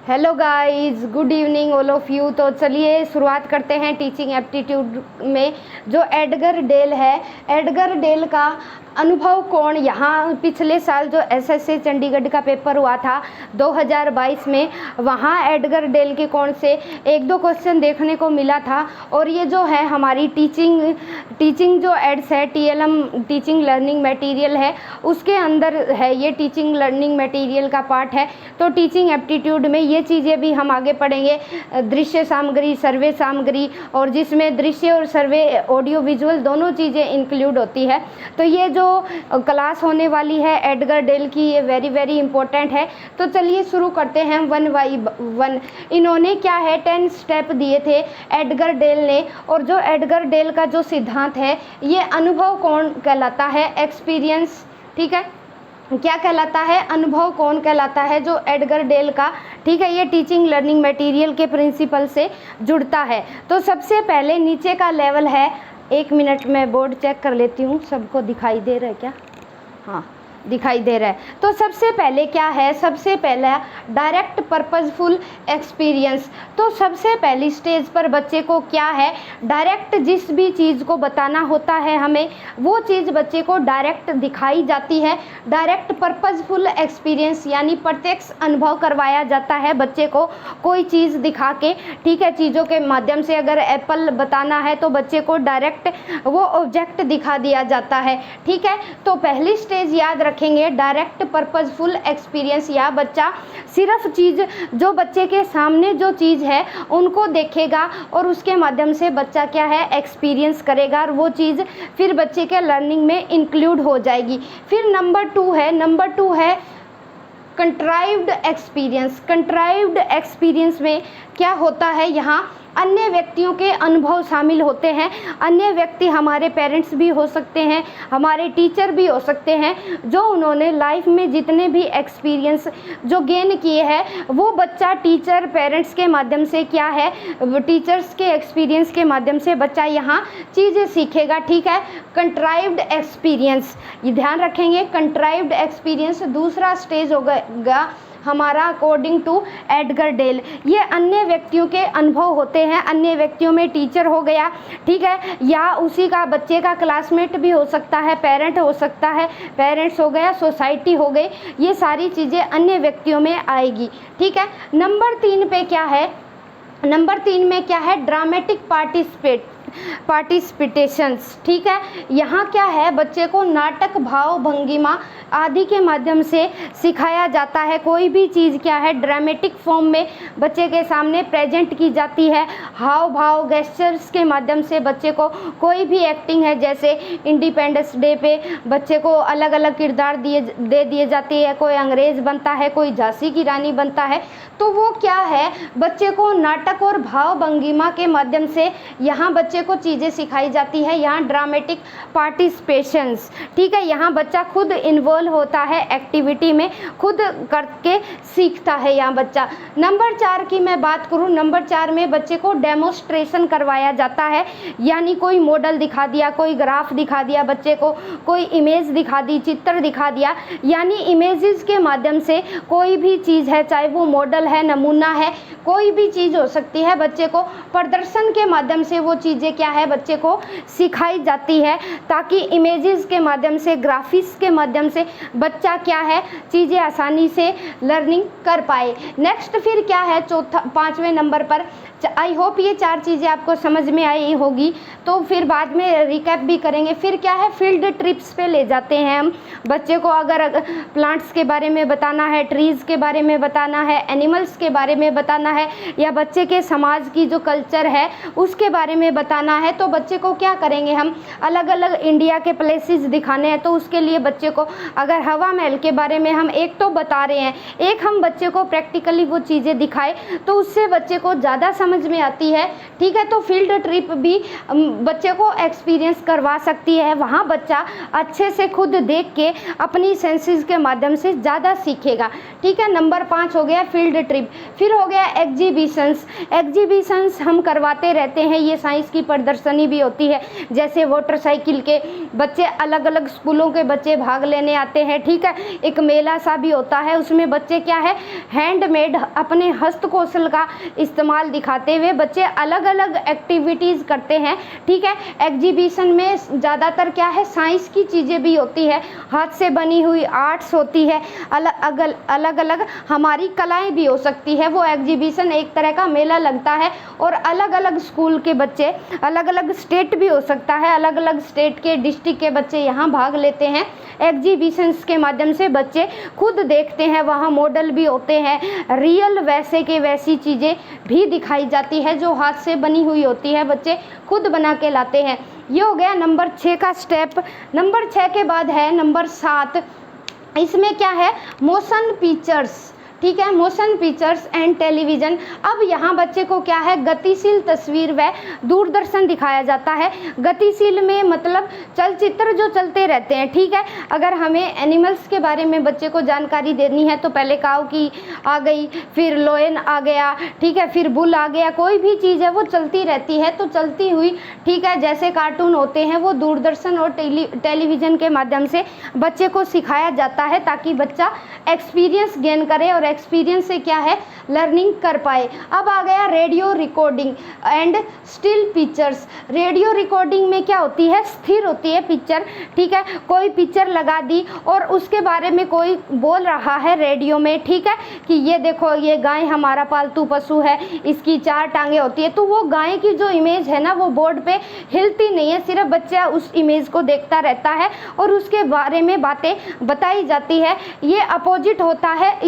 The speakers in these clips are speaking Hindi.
Hello guys, good evening all of you. तो चलिए शुरुआत करते हैं टीचिंग एप्टीट्यूड में। जो एडगर डेल है, एडगर डेल का अनुभव कोण, यहाँ पिछले साल जो एसएससी चंडीगढ़ का पेपर हुआ था 2022 में, वहाँ एडगर डेल के कोण से एक दो क्वेश्चन देखने को मिला था। और ये जो है हमारी टीचिंग जो एड्स है, टीएलएम टीचिंग लर्निंग मटेरियल है, उसके अंदर है, ये टीचिंग लर्निंग मटेरियल का पार्ट है। तो टीचिंग एप्टीट्यूड में ये चीज़ें भी हम आगे पढ़ेंगे, दृश्य सामग्री, सर्वे सामग्री, और जिसमें दृश्य और सर्वे ऑडियो विजुअल दोनों चीज़ें इंक्लूड होती है। तो ये जो क्लास होने वाली है एडगर डेल की, ये वेरी इंपॉर्टेंट है। तो चलिए शुरू करते हैं वन बाई वन। इन्होंने क्या है 10 स्टेप दिए थे एडगर डेल ने, और जो एडगर डेल का जो सिद्धांत है ये अनुभव कोण कहलाता है, एक्सपीरियंस, ठीक है, क्या कहलाता है, अनुभव कोण कहलाता है जो एडगर डेल का, ठीक है। ये टीचिंग लर्निंग मटेरियल के प्रिंसिपल से जुड़ता है। तो सबसे पहले नीचे का लेवल है, 1 मिनट में बोर्ड चेक कर लेती हूँ, सबको दिखाई दे रहा है क्या? हाँ, दिखाई दे रहा है। तो सबसे पहले क्या है, सबसे पहला डायरेक्ट पर्पजफुल एक्सपीरियंस। तो सबसे पहली स्टेज पर बच्चे को क्या है, डायरेक्ट जिस भी चीज़ को बताना होता है हमें, वो चीज़ बच्चे को डायरेक्ट दिखाई जाती है। डायरेक्ट पर्पजफुल एक्सपीरियंस यानी प्रत्यक्ष अनुभव करवाया जाता है बच्चे को कोई चीज़ दिखा के, ठीक है। चीज़ों के माध्यम से अगर एप्पल बताना है तो बच्चे को डायरेक्ट वो ऑब्जेक्ट दिखा दिया जाता है, ठीक है। तो पहली स्टेज याद रखेंगे, डायरेक्ट पर्पजफुल एक्सपीरियंस, या बच्चा सिर्फ चीज़ जो बच्चे के सामने जो चीज़ है उनको देखेगा और उसके माध्यम से बच्चा क्या है, एक्सपीरियंस करेगा, और वो चीज़ फिर बच्चे के लर्निंग में इंक्लूड हो जाएगी। फिर नंबर टू है कंट्राइव्ड एक्सपीरियंस। कंट्राइव्ड एक्सपीरियंस में क्या होता है, यहाँ अन्य व्यक्तियों के अनुभव शामिल होते हैं। अन्य व्यक्ति हमारे पेरेंट्स भी हो सकते हैं, हमारे टीचर भी हो सकते हैं, जो उन्होंने लाइफ में जितने भी एक्सपीरियंस जो गेन किए हैं वो बच्चा टीचर पेरेंट्स के माध्यम से क्या है, टीचर्स के एक्सपीरियंस के माध्यम से बच्चा यहाँ चीज़ें सीखेगा, ठीक है। कंट्राइव्ड एक्सपीरियंस, ये ध्यान रखेंगे, कंट्राइव्ड एक्सपीरियंस दूसरा स्टेज होगा हमारा अकॉर्डिंग टू एडगर डेल। ये अन्य व्यक्तियों के अनुभव होते हैं, अन्य व्यक्तियों में टीचर हो गया, ठीक है, या उसी का बच्चे का क्लासमेट भी हो सकता है, पेरेंट हो सकता है, पेरेंट्स हो गया, सोसाइटी हो गई, ये सारी चीज़ें अन्य व्यक्तियों में आएगी, ठीक है। नंबर 3 पे क्या है, नंबर 3 में क्या है, ड्रामेटिक पार्टिसिपेशंस, ठीक है। यहाँ क्या है, बच्चे को नाटक, भाव, भंगिमा आदि के माध्यम से सिखाया जाता है। कोई भी चीज़ क्या है, ड्रामेटिक फॉर्म में बच्चे के सामने प्रेजेंट की जाती है। हाव भाव, गेस्चर्स के माध्यम से बच्चे को कोई भी एक्टिंग है, जैसे इंडिपेंडेंस डे पे बच्चे को अलग अलग किरदार दे दिए जाते हैं, कोई अंग्रेज़ बनता है, कोई झांसी की रानी बनता है, तो वो क्या है, बच्चे को नाटक और भाव भंगिमा के माध्यम से यहाँ बच्चे को चीज़ें सिखाई जाती है। यहाँ ड्रामेटिक पार्टिसिपेशंस, ठीक है, यहाँ बच्चा खुद इन्वॉल्व होता है एक्टिविटी में, खुद करके सीखता है यहाँ बच्चा। नंबर 4 की मैं बात करूँ, नंबर 4 में बच्चे को डेमोस्ट्रेशन करवाया जाता है, यानी कोई मॉडल दिखा दिया, कोई ग्राफ दिखा दिया बच्चे को, कोई इमेज दिखा दी, चित्र दिखा दिया, यानी इमेजेस के माध्यम से कोई भी चीज़ है, चाहे वो मॉडल है, नमूना है, कोई भी चीज़ हो सकती है, बच्चे को प्रदर्शन के माध्यम से वो चीज़ें क्या है बच्चे को सिखाई जाती है, ताकि इमेजेस के माध्यम से, ग्राफिक्स के माध्यम से बच्चा क्या है, चीज़ें आसानी से लर्निंग कर पाए। नेक्स्ट फिर क्या है, 5वें नंबर पर, आई होप ये 4 चीज़ें आपको समझ में आई होगी, तो फिर बाद में रिकैप भी करेंगे। फिर क्या है, फील्ड ट्रिप्स पे ले जाते हैं हम बच्चे को, अगर प्लांट्स के बारे में बताना है, ट्रीज़ के बारे में बताना है, एनिमल्स के बारे में बताना है, या बच्चे के समाज की जो कल्चर है उसके बारे में बताना है, तो बच्चे को क्या करेंगे, हम अलग अलग इंडिया के प्लेसेस दिखाने हैं, तो उसके लिए बच्चे को अगर हवा महल के बारे में हम एक तो बता रहे हैं, एक हम बच्चे को प्रैक्टिकली वो चीज़ें दिखाए, तो उससे बच्चे को ज़्यादा समझ में आती है, ठीक है। तो फील्ड ट्रिप भी बच्चे को एक्सपीरियंस करवा सकती है, वहाँ बच्चा अच्छे से खुद देख के अपनी सेंसेस के माध्यम से ज़्यादा सीखेगा, ठीक है। नंबर 5 हो गया फील्ड ट्रिप। फिर हो गया एग्जीबिशंस। एग्जीबिशंस हम करवाते रहते हैं, ये साइंस की प्रदर्शनी भी होती है, जैसे मोटरसाइकिल के बच्चे, अलग अलग स्कूलों के बच्चे भाग लेने आते हैं, ठीक है। एक मेला सा भी होता है, उसमें बच्चे क्या है, हैंडमेड अपने हस्त कौशल का इस्तेमाल दिखाते हुए बच्चे अलग अलग एक्टिविटीज़ करते हैं, ठीक है। एग्जीबिशन में ज़्यादातर क्या है, साइंस की चीज़ें भी होती है, हाथ से बनी हुई आर्ट्स होती है, अलग अलग हमारी कलाएं भी हो सकती है। वो एग्जीबिशन एक तरह का मेला लगता है और अलग अलग स्कूल के बच्चे, अलग अलग स्टेट भी हो सकता है, अलग अलग स्टेट के डिस्ट्रिक्ट के बच्चे यहाँ भाग लेते हैं। एग्जीबिशंस के माध्यम से बच्चे खुद देखते हैं, वहाँ मॉडल भी होते हैं, रियल वैसे के वैसी चीज़ें भी दिखाई जाती है जो हाथ से बनी हुई होती है, बच्चे खुद बना के लाते हैं। ये हो गया नंबर 6 का स्टेप। नंबर 6 के बाद है नंबर 7। इसमें क्या है, मोशन पिक्चर्स, ठीक है, मोशन पिक्चर्स एंड टेलीविज़न। अब यहाँ बच्चे को क्या है, गतिशील तस्वीर व दूरदर्शन दिखाया जाता है। गतिशील में मतलब चलचित्र जो चलते रहते हैं, ठीक है। अगर हमें एनिमल्स के बारे में बच्चे को जानकारी देनी है तो पहले काऊ की आ गई, फिर लोयन आ गया, ठीक है, फिर बुल आ गया, कोई भी चीज़ है वो चलती रहती है, तो चलती हुई, ठीक है, जैसे कार्टून होते हैं वो दूरदर्शन और टेलीविज़न के माध्यम से बच्चे को सिखाया जाता है, ताकि बच्चा एक्सपीरियंस गेन करे और एक्सपीरियंस से क्या है, लर्निंग कर पाए। अब आ गया radio recording and still pictures. Radio recording में क्या होती है, स्थिर होती है पिक्चर, ठीक है। कोई पिक्चर लगा दी और उसके बारे में कोई बोल रहा है रेडियो में, ठीक है, कि ये देखो ये गाय हमारा पालतू पशु है, इसकी 4 टांगे होती है, तो वो गाय की जो इमेज है ना वो बोर्ड पे हिलती नहीं है, सिर्फ बच्चा उस इमेज को देखता रहता है और उसके बारे में बातें बताई जाती है। ये अपोजिट होता है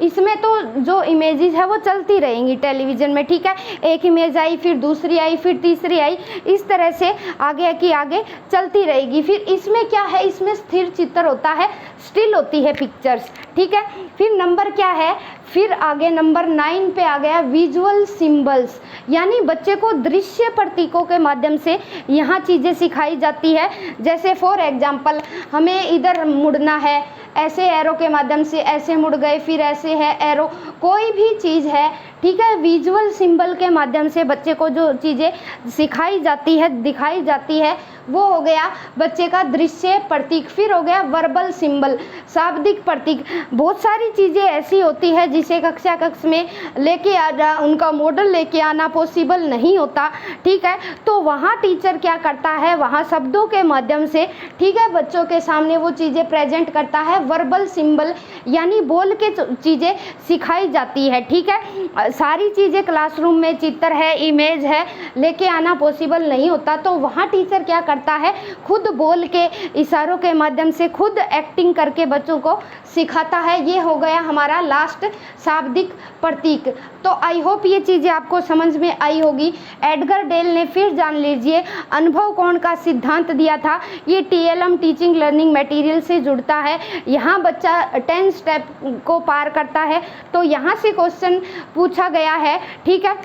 इसमें तो जो इमेजेस है वो चलती रहेंगी टेलीविज़न में, ठीक है। एक इमेज आई, फिर दूसरी आई, फिर तीसरी आई, इस तरह से आगे की आगे चलती रहेगी। फिर इसमें क्या है, इसमें स्थिर चित्र होता है, स्टिल होती है पिक्चर्स, ठीक है। फिर नंबर क्या है, फिर आगे नंबर 9 पे आ गया विजुअल सिंबल्स, यानी बच्चे को दृश्य प्रतीकों के माध्यम से यहाँ चीज़ें सिखाई जाती है। जैसे फॉर एग्जांपल हमें इधर मुड़ना है, ऐसे एरो के माध्यम से ऐसे मुड़ गए, फिर ऐसे है एरो, कोई भी चीज़ है, ठीक है, विजुअल सिंबल के माध्यम से बच्चे को जो चीज़ें सिखाई जाती है, दिखाई जाती है, वो हो गया बच्चे का दृश्य प्रतीक। फिर हो गया वर्बल सिंबल, शाब्दिक प्रतीक। बहुत सारी चीज़ें ऐसी होती है जिसे कक्ष में लेके आना, उनका मॉडल लेके आना पॉसिबल नहीं होता, ठीक है। तो वहाँ टीचर क्या करता है, वहाँ शब्दों के माध्यम से, ठीक है, बच्चों के सामने वो चीज़ें प्रेजेंट करता है। वर्बल सिंबल यानी बोल के चीज़ें सिखाई जाती है, ठीक है। सारी चीज़ें क्लासरूम में चित्र है, इमेज है, लेके आना पॉसिबल नहीं होता, तो वहाँ टीचर क्या करता है, खुद बोल के इशारों के माध्यम से खुद एक्टिंग करके बच्चों को सिखाता है। ये हो गया हमारा लास्ट शाब्दिक प्रतीक। तो आई होप ये चीज़ें आपको समझ में आई होगी। एडगर डेल ने फिर जान लीजिए अनुभव कोण का सिद्धांत दिया था, ये TLM टीचिंग लर्निंग मटेरियल से जुड़ता है। यहाँ बच्चा 10 स्टेप को पार करता है, तो यहाँ से क्वेश्चन पूछा गया है, ठीक है,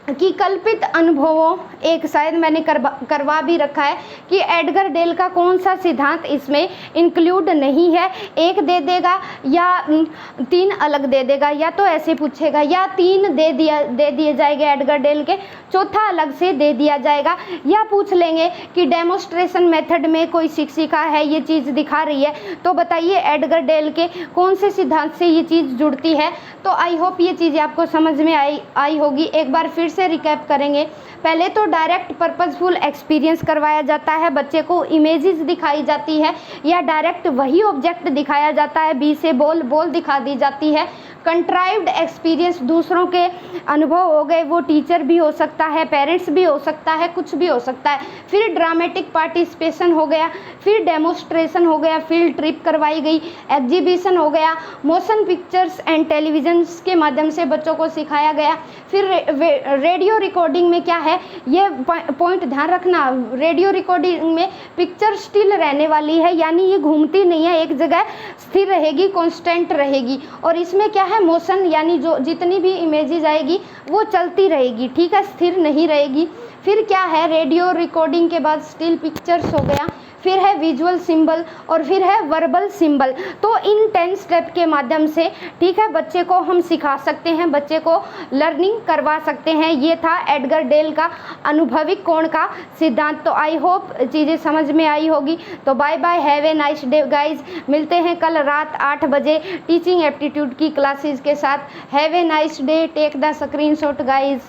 कि कल्पित अनुभवों, एक शायद मैंने करवा भी रखा है कि एडगर डेल का कौन सा सिद्धांत इसमें इंक्लूड नहीं है, एक दे देगा या 3 अलग दे देगा, या तो ऐसे पूछेगा या 3 दे दिए जाएंगे एडगर डेल के, चौथा अलग से दे दिया जाएगा, या पूछ लेंगे कि डेमोस्ट्रेशन मेथड में कोई शिक्षिका है ये चीज़ दिखा रही है, तो बताइए एडगर डेल के कौन से सिद्धांत से ये चीज़ जुड़ती है। तो आई होप ये चीज़ें आपको समझ में आई होगी। एक बार फिर से रिकैप करेंगे। पहले तो डायरेक्ट पर्पसफुल एक्सपीरियंस करवाया जाता है, बच्चे को इमेजेस दिखाई जाती है या डायरेक्ट वही ऑब्जेक्ट दिखाया जाता है, बी से बॉल दिखा दी जाती है। कंट्राइव्ड एक्सपीरियंस, दूसरों के अनुभव हो गए, वो टीचर भी हो सकता है, पेरेंट्स भी हो सकता है, कुछ भी हो सकता है। फिर ड्रामेटिक पार्टिसिपेशन हो गया, फिर डेमोस्ट्रेशन हो गया, फील्ड ट्रिप करवाई गई, एग्जीबिशन हो गया, मोशन पिक्चर्स एंड टेलीविजन के माध्यम से बच्चों को सिखाया गया। फिर रेडियो रिकॉर्डिंग में क्या है, ये पॉइंट ध्यान रखना, रेडियो रिकॉर्डिंग में पिक्चर स्टिल रहने वाली है, यानी ये घूमती नहीं है, एक जगह स्थिर रहेगी, कांस्टेंट रहेगी। और इसमें क्या है, है मोशन, यानी जो जितनी भी इमेजेस आएगी वो चलती रहेगी, ठीक है, स्थिर नहीं रहेगी। फिर क्या है, रेडियो रिकॉर्डिंग के बाद स्टिल पिक्चर्स हो गया, फिर है विजुअल सिंबल और फिर है वर्बल सिंबल। तो इन 10 स्टेप के माध्यम से, ठीक है, बच्चे को हम सिखा सकते हैं, बच्चे को लर्निंग करवा सकते हैं। ये था एडगर डेल का अनुभविक कोण का सिद्धांत। तो आई होप चीज़ें समझ में आई होगी। तो bye bye, have a nice day guys. मिलते हैं कल रात 8 बजे टीचिंग एप्टीट्यूड की क्लासेस के साथ। Have a nice day, take the screenshot guys.